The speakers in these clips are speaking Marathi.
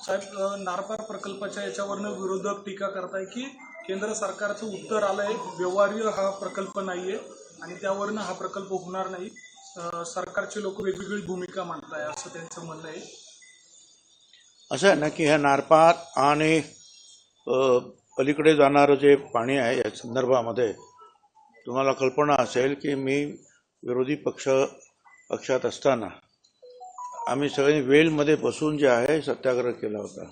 साहेब, नारपार प्रकल्पाच्या याच्यावरनं विरोधक टीका करताय की केंद्र सरकारचं उत्तर आलंय, व्यवहार्य हा प्रकल्प नाहीये आणि त्यावरनं हा प्रकल्प होणार नाही. सरकारचे लोक वेगवेगळी भूमिका मांडताय असं त्यांचं म्हणणं आहे. असं आहे ना की ह्या नारपार आणि पलीकडे जाणारं जे पाणी आहे या संदर्भामध्ये तुम्हाला कल्पना असेल की मी विरोधी पक्षात असताना आम्ही सगळ्यांनी वेलमध्ये बसून जे आहे सत्याग्रह केला होता.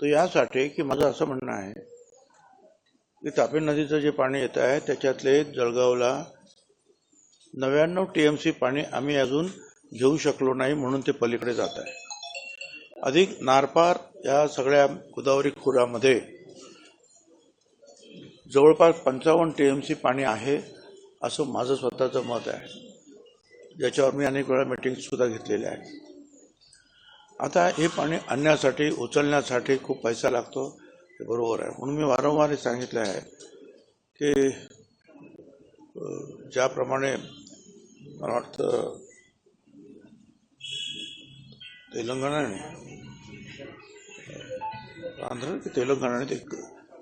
तर यासाठी की माझं असं म्हणणं आहे की तापी नदीचं जे पाणी येत आहे त्याच्यातले जळगावला 99 TMC पाणी आम्ही अजून घेऊ शकलो नाही म्हणून ते पलीकडे जात आहे. अधिक नारपार या सगळ्या गोदावरी खोऱ्यामध्ये जवळपास 55 TMC पाणी आहे असं माझं स्वतःचं मत आहे, ज्याच्यावर मी अनेक वेळा मीटिंग सुद्धा घेतलेल्या आहेत. आता हे पाणी आणण्यासाठी उचलण्यासाठी खूप पैसा लागतो, हे बरोबर आहे. म्हणून मी वारंवार सांगितलं आहे की ज्याप्रमाणे मला वाटतं तेलंगणाने आंध्र की तेलंगणाने ते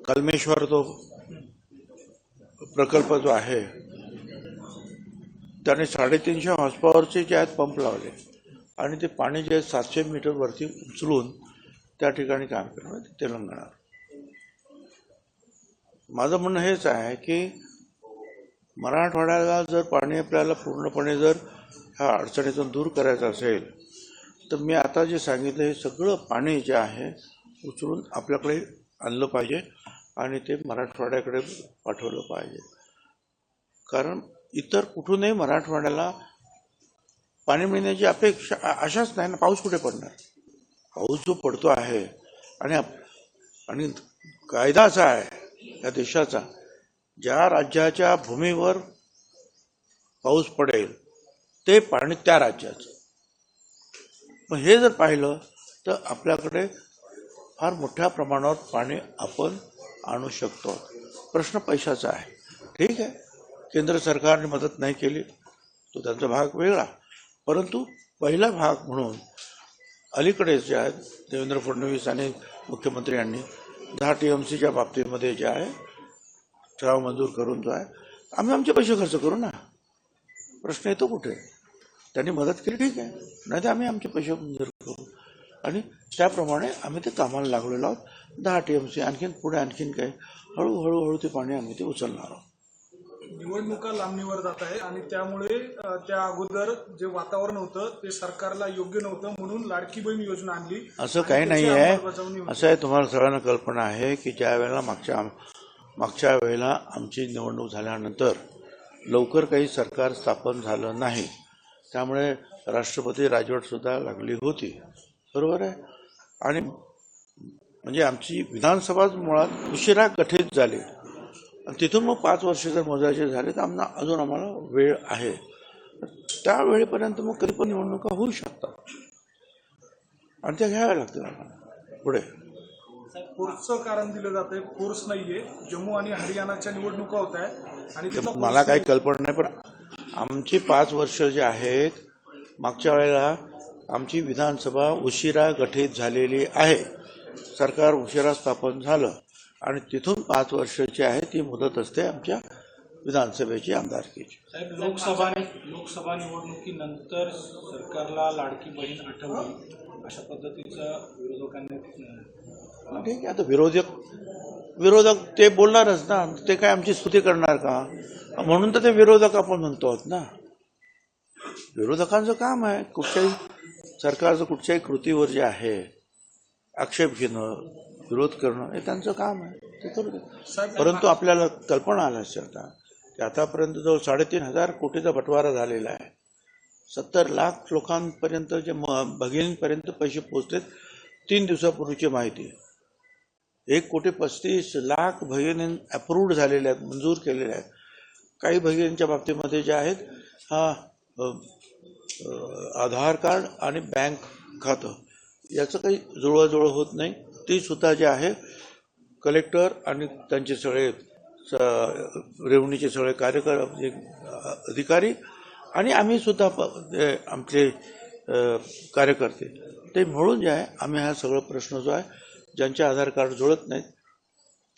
कलमेश्वर तो प्रकल्प जो आहे त्याने 350 हॉर्सपॉवरचे जे आहेत पंप लावले आणि ते पाणी जे 700 मीटर वरती उचलून त्या ठिकाणी काम करणार तेलंगणा. माझं म्हणणं हेच आहे की मराठवाड्याला जर पाणी आपल्याला पूर्णपणे जर ह्या अडचणीतून दूर करायचं असेल तर मी आता जे सांगितलं हे सगळं पाणी जे आहे उचलून आपल्याकडे आणलं पाहिजे आणि ते मराठवाड्याकडे पाठवलं पाहिजे. कारण इतर कुठूनही मराठवाड्याला पाणी मिळण्याची आशाच नाही ना. पाऊस कुठे पडणार? पाऊस जो पडतो आहे आणि कायदा असा आहे या देशाचा, ज्या राज्याच्या भूमीवर पाऊस पडेल ते पाणी त्या राज्याचं. मग हे जर पाहिलं तर आपल्याकडे फार मोठ्या प्रमाणावर पाणी आपण आणू शकतो. प्रश्न पैशाचा आहे. ठीक आहे, केंद्र सरकारने मदत नाही केली तो त्यांचा भाग वेगळा, परंतु पहिला भाग म्हणून अलीकडे जे आहे देवेंद्र फडणवीस आणि मुख्यमंत्री यांनी 10 TMCच्या बाबतीमध्ये जे आहे ठराव मंजूर करून जो आहे आम्ही आमचे पैसे खर्च करू ना. प्रश्न येतो कुठे? त्यांनी मदत केली ठीक आहे, नाही तर आम्ही आमचे पैसे मंजूर करू आणि त्याप्रमाणे आम्ही ते कामाला लागलेलो आहोत. 10 TMC आणखीन पुढे आणखीन काय हळूहळू ते पाणी आम्ही ते उचलणार आहोत. निवडणुका लांबणीवर जात आहे आणि त्यामुळे त्या अगोदर जे वातावरण होतं ते सरकारला योग्य नव्हतं म्हणून लाडकी बहीण योजना आणली. असं काही नाही आहे. असं आहे, तुम्हाला सगळ्यांना कल्पना आहे की ज्या वेळेला मागच्या वेळेला आमची निवडणूक झाल्यानंतर लवकर काही सरकार स्थापन झालं नाही, त्यामुळे राष्ट्रपती राजवट सुद्धा लागली होती. बरोबर आहे. आणि म्हणजे आमची विधानसभा मुळात उशिरा गठीत झाली आणि तिथून मग 5 वर्ष जर मोजायचे झाले तर अजून आम्हाला वेळ आहे. त्या वेळेपर्यंत मग कधी पण निवडणुका होऊ शकतात आणि त्या घ्याव्या लागतील आम्हाला पुढे. फोर्सचं कारण दिलं जात आहे, फोर्स नाहीये. जम्मू आणि हरियाणाच्या निवडणुका होत आहेत आणि मला काही कल्पना नाही, पण आमची 5 वर्ष जे आहेत मागच्या वेळेला आमची विधानसभा उशिरा गठीत झालेली आहे, सरकार उशिरा स्थापन झालं आणि तिथून 5 वर्षाची आहे ती मुदत असते आमच्या विधानसभेची आमदारकीची. साहेब, लोकसभा निवडणुकीनंतर सरकारला लाडकी बहीण आठवली अशा पद्धतीचं विरोधकांनी. ठीक आहे, आता विरोधक ते बोलणारच ना, ते काय आमची स्तुती करणार का? म्हणून तर ते विरोधक आपण म्हणतो आहोत ना. विरोधकांचं काम आहे कुठच्याही सरकारचं कुठच्याही कृतीवर जे आहे आक्षेप घेणं, विरोध करणं हे त्यांचं काम आहे, ते करू दे. परंतु आपल्याला कल्पना आल्या आता की आतापर्यंत जवळ 3,500 कोटीचा बंटवारा झालेला आहे. 70 लाख लोकांपर्यंत जे भगिनींपर्यंत पैसे पोहोचलेत. 3 दिवसापूर्वीची माहिती 1,35,00,000 भगिनी अप्रूव्ड झालेल्या आहेत, मंजूर केलेल्या आहेत. काही भगिनींच्या बाबतीमध्ये जे आहेत हा आधार कार्ड आणि बँक खातं याचं काही जुळवाजुळव होत नाही. ती सुद्धा जे आहे कलेक्टर आणि त्यांचे सगळे रेव्हन्यूचे सगळे अधिकारी आणि आम्ही सुद्धा आमचे कार्यकर्ते ते म्हणून जे आहे आम्ही हा सगळा प्रश्न जो आहे ज्यांचे आधार कार्ड जुळत नाहीत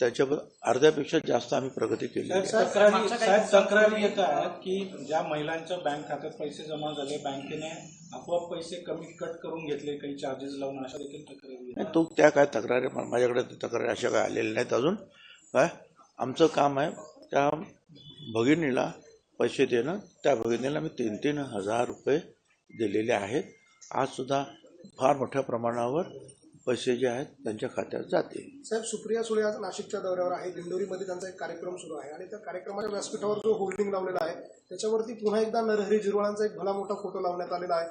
त्याच्यावर अर्ध्यापेक्षा जास्त आम्ही प्रगती केली आहे. साहेब तक्रारी येत आहेत की ज्या महिलांच्या बँक खात्यात पैसे जमा झाले बँकेने आपोआप पैसे कमी कट करून घेतले, काही चार्जेस लावून, अशा देखील तक्रारी येत नाही, तो त्या काय तक्रारी माझ्याकडे तक्रारी अशा काय आलेल्या नाहीत अजून. काय आमचं काम आहे त्या भगिनीला पैसे देणं. त्या भगिनीला मी 3-3 हजार रुपये दिलेले आहेत. आज सुद्धा फार मोठ्या प्रमाणावर पैसे जे आहेत त्यांच्या खात्यात जातील. साहेब, सुप्रिया सुळे आज नाशिकच्या दौऱ्यावर आहे. दिंडोरीमध्ये त्यांचा एक कार्यक्रम सुरू आहे आणि त्या कार्यक्रमाच्या व्यासपीठावर जो होल्डिंग लावलेला आहे त्याच्यावरती पुन्हा एकदा नरहरी झिरवाळांचा एक भला मोठा फोटो लावण्यात आलेला आहे.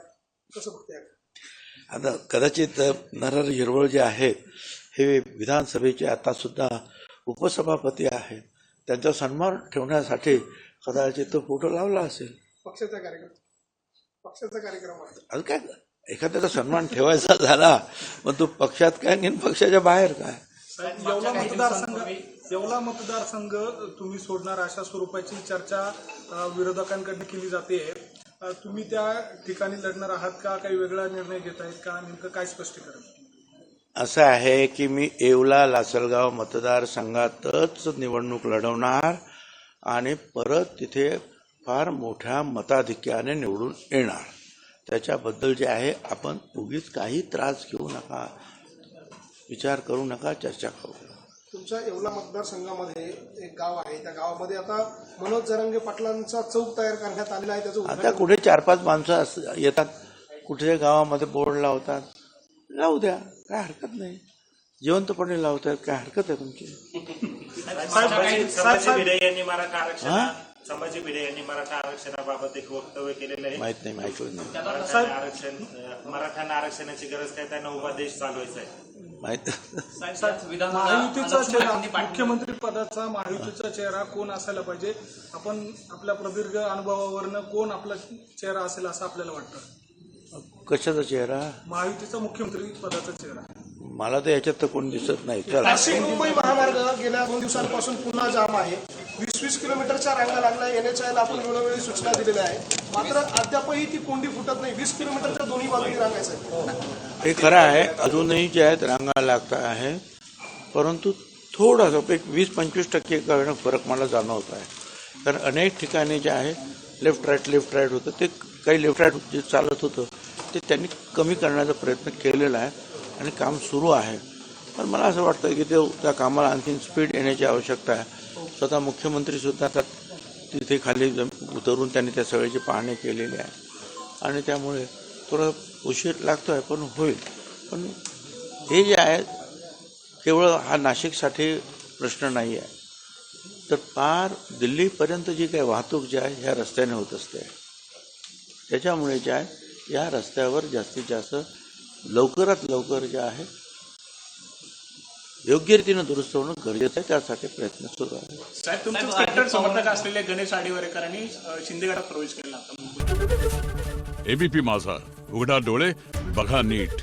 कसं बघताय? आता कदाचित नरहरी झिरवळ जे आहेत हे विधानसभेचे आता सुद्धा उपसभापती आहेत. त्यांचा सन्मान ठेवण्यासाठी कदाचित तो फोटो लावला असेल. पक्षाचा कार्यक्रम आहे. आज काय एखाद्याचा सन्मान ठेवायचा झाला पण तो पक्षात काय आणि पक्षाच्या बाहेर काय. येवला मतदारसंघ तुम्ही सोडणार अशा स्वरूपाची चर्चा विरोधकांकडून केली जाते. तुम्ही त्या ठिकाणी लढणार आहात का? काही वेगळा निर्णय घेत आहेत का? नेमकं काय स्पष्टीकरण? असं आहे की मी येवला लासलगाव मतदारसंघातच निवडणूक लढवणार आणि परत तिथे फार मोठ्या मताधिक्याने निवडून येणार. त्याच्याबद्दल जे आहे आपण उगीच काही त्रास घेऊ नका, विचार करू नका, चर्चा करू. तुमच्या येवला मतदारसंघामध्ये एक गाव आहे, त्या गावामध्ये आता मनोज जरांगे पाटलांचा चौक तयार करण्यात आलेला आहे. त्याचं आता कुठे 4-5 माणसं येतात, कुठे गावामध्ये बोर्ड लावतात, लावू द्या, काय हरकत नाही. जिवंतपणे लावतात, काय हरकत आहे तुमची? संभाजी भिडे यांनी मराठा आरक्षणाबाबत एक वक्तव्य केलेलं आहे. माहित नाही, ऐकलं नाही. मराठा आरक्षणाची गरज काय, त्यांना उपादेश चालवायचा आहे. माहित महायुतीचा चेहरा, मुख्यमंत्री पदाचा महायुतीचा चेहरा कोण असायला पाहिजे? आपण आपल्या प्रदीर्घ अनुभवावरनं कोण आपला चेहरा असेल असं आपल्याला वाटतं? कशाचा चेहरा? महायुतीचा मुख्यमंत्री पदाचा चेहरा. मला तर याच्यात तर कोण दिसत नाही. चला, नाशिक मुंबई महामार्ग गेल्या 2 दिवसांपासून पुन्हा जाम आहे. 20-20 किलोमीटरच्या रांगा लागल्या. NHAला आपण वेळोवेळी सूचना दिलेल्या आहे, मात्र अद्यापही ती कोंडी फुटत नाही. 20 किलोमीटरच्या दोन्ही बाजूनी रांगायचं. हे खरं आहे, अजूनही जे आहेत रांगा लागत आहे, परंतु थोडासा एक 20-25% का फरक मला जाणवत आहे. कारण अनेक ठिकाणी जे आहे लेफ्ट राईट होतं, ते काही लेफ्ट राईट जे चालत होतं ते त्यांनी कमी करण्याचा प्रयत्न केलेला आहे आणि काम सुरू आहे. पण मला असं वाटतं की त्या कामाला आणखी स्पीड येण्याची आवश्यकता आहे. स्वतः मुख्यमंत्री सुद्धा आता तिथे खाली उतरून त्यांनी त्या सगळ्याची पाहणी केलेली आहे आणि त्यामुळे थोडं उशीर लागतो आहे, पण होईल. पण हे जे आहे केवळ हा नाशिकसाठी प्रश्न नाही आहे, तर पार दिल्लीपर्यंत जी काही वाहतूक जी आहे ह्या रस्त्याने होत असते. त्याच्यामुळे जे आहे या रस्त्यावर जास्तीत जास्त लवकरात लवकर जे आहे योग्य रीतीनं दुरुस्त होणं गरजेचं आहे. त्यासाठी प्रयत्न सुरू आहे. साहेब, तुमचे कट्टर समर्थक असलेले गणेश आडीवरेकरांनी शिंदेगडात प्रवेश केला. एबीपी माझा, उघडा डोळे बघा नीट.